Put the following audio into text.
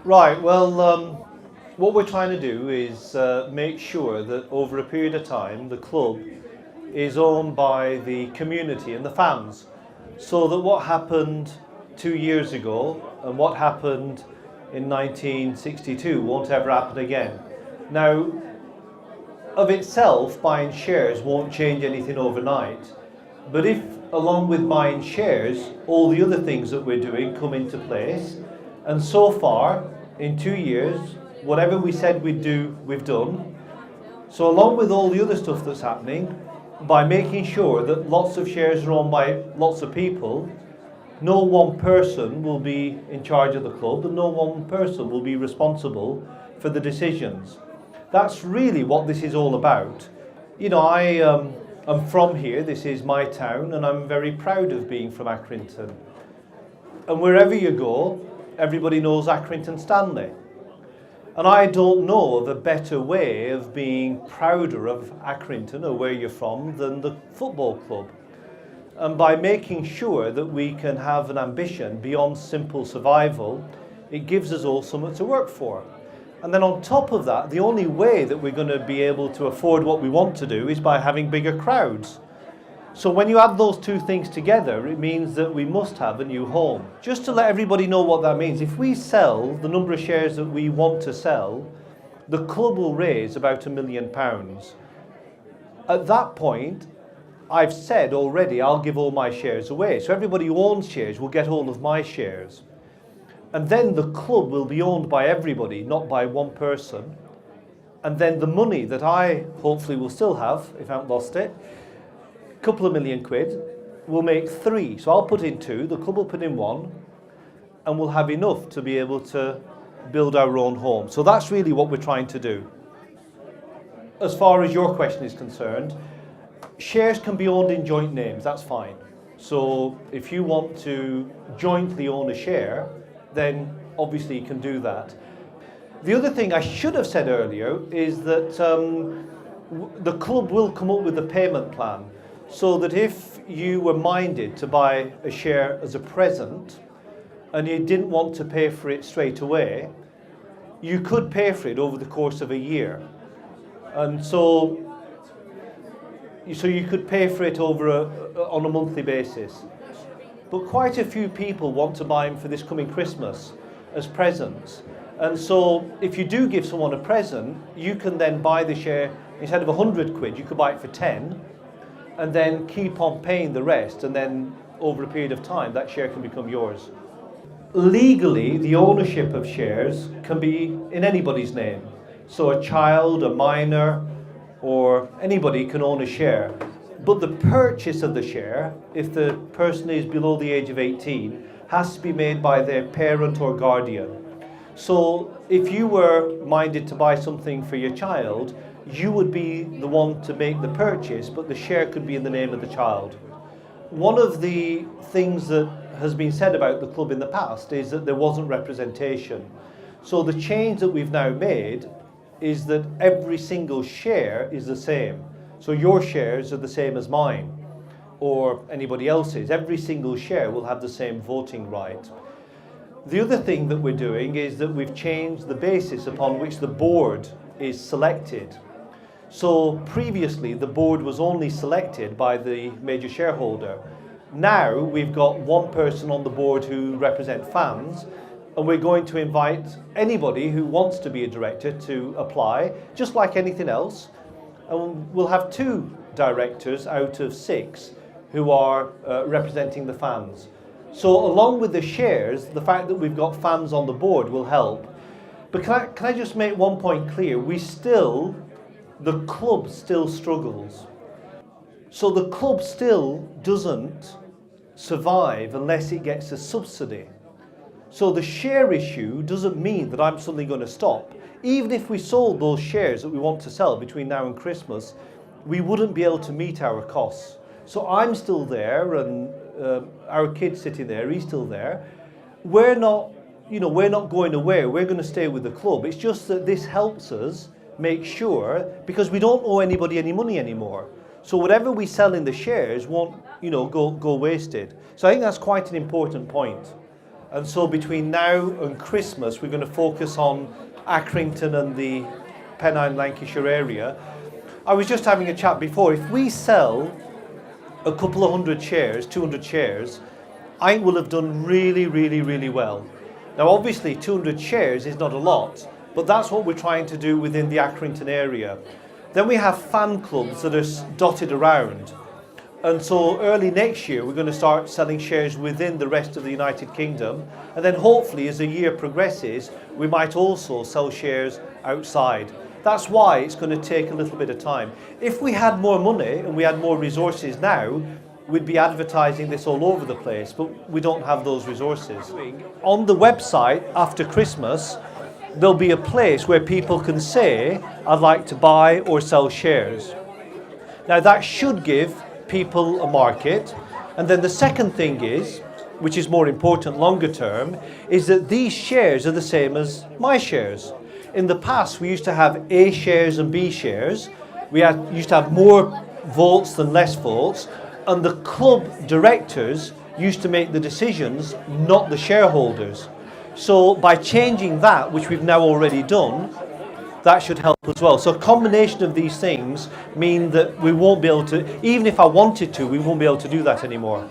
Right, well, what we're trying to do is make sure that over a period of time the club is owned by the community and the fans, so that what happened 2 years ago and what happened in 1962 won't ever happen again. Now, of itself, buying shares won't change anything overnight, but if along with buying shares all the other things that we're doing come into place, and so far in 2 years whatever we said we'd do we've done, so along with all the other stuff that's happening, by making sure that lots of shares are owned by lots of people, no one person will be in charge of the club and no one person will be responsible for the decisions. That's really what this is all about. You know, I'm from here, this is my town, and I'm very proud of being from Accrington. And wherever you go, everybody knows Accrington Stanley. And I don't know of a better way of being prouder of Accrington or where you're from than the football club. And by making sure that we can have an ambition beyond simple survival, it gives us all something to work for. And then on top of that, the only way that we're going to be able to afford what we want to do is by having bigger crowds. So when you add those two things together, it means that we must have a new home. Just to let everybody know what that means, if we sell the number of shares that we want to sell, the club will raise about £1 million. At that point, I've said already I'll give all my shares away. So everybody who owns shares will get all of my shares. And then the club will be owned by everybody, not by one person. And then the money that I hopefully will still have, if I haven't lost it, a couple of £1 million, will make 3. So I'll put in 2, the club will put in 1, and we'll have enough to be able to build our own home. So that's really what we're trying to do. As far as your question is concerned, shares can be owned in joint names, that's fine. So if you want to jointly own a share, then obviously you can do that. The other thing I should have said earlier is that the club will come up with a payment plan, so that if you were minded to buy a share as a present and you didn't want to pay for it straight away, you could pay for it over the course of a year. And so you could pay for it on a monthly basis. But quite a few people want to buy them for this coming Christmas as presents. And so if you do give someone a present, you can then buy the share, instead of £100, you could buy it for 10, and then keep on paying the rest, and then over a period of time that share can become yours. Legally, the ownership of shares can be in anybody's name. So a child, a minor, or anybody can own a share. But the purchase of the share, if the person is below the age of 18, has to be made by their parent or guardian. So if you were minded to buy something for your child, you would be the one to make the purchase, but the share could be in the name of the child. One of the things that has been said about the club in the past is that there wasn't representation. So the change that we've now made is that every single share is the same. So your shares are the same as mine or anybody else's. Every single share will have the same voting right. The other thing that we're doing is that we've changed the basis upon which the board is selected. So previously the board was only selected by the major shareholder. Now we've got one person on the board who represents fans, and we're going to invite anybody who wants to be a director to apply, just like anything else. And we'll have 2 directors out of 6 who are representing the fans. So along with the shares, the fact that we've got fans on the board will help. But can I just make one point clear? The club still struggles. So the club still doesn't survive unless it gets a subsidy. So the share issue doesn't mean that I'm suddenly going to stop. Even if we sold those shares that we want to sell between now and Christmas, we wouldn't be able to meet our costs. So I'm still there, and our kid sitting there, he's still there. We're not going away. We're going to stay with the club. It's just that this helps us make sure, because we don't owe anybody any money anymore. So whatever we sell in the shares won't, go wasted. So I think that's quite an important point. And so between now and Christmas, we're going to focus on Accrington and the Pennine Lancashire area. I was just having a chat before. If we sell a couple of 100 shares, 200 shares, I think we'll have done really, really, really well. Now, obviously, 200 shares is not a lot, but that's what we're trying to do within the Accrington area. Then we have fan clubs that are dotted around. And so early next year, we're going to start selling shares within the rest of the United Kingdom. And then hopefully, as the year progresses, we might also sell shares outside. That's why it's going to take a little bit of time. If we had more money and we had more resources now, we'd be advertising this all over the place, but we don't have those resources. On the website after Christmas, there'll be a place where people can say, I'd like to buy or sell shares. Now that should give people a market. And then the second thing is, which is more important longer term, is that these shares are the same as my shares. In the past, we used to have A shares and B shares. We used to have more votes than less votes. And the club directors used to make the decisions, not the shareholders. So by changing that, which we've now already done, that should help as well. So a combination of these things mean that we won't be able to, even if I wanted to, we won't be able to do that anymore.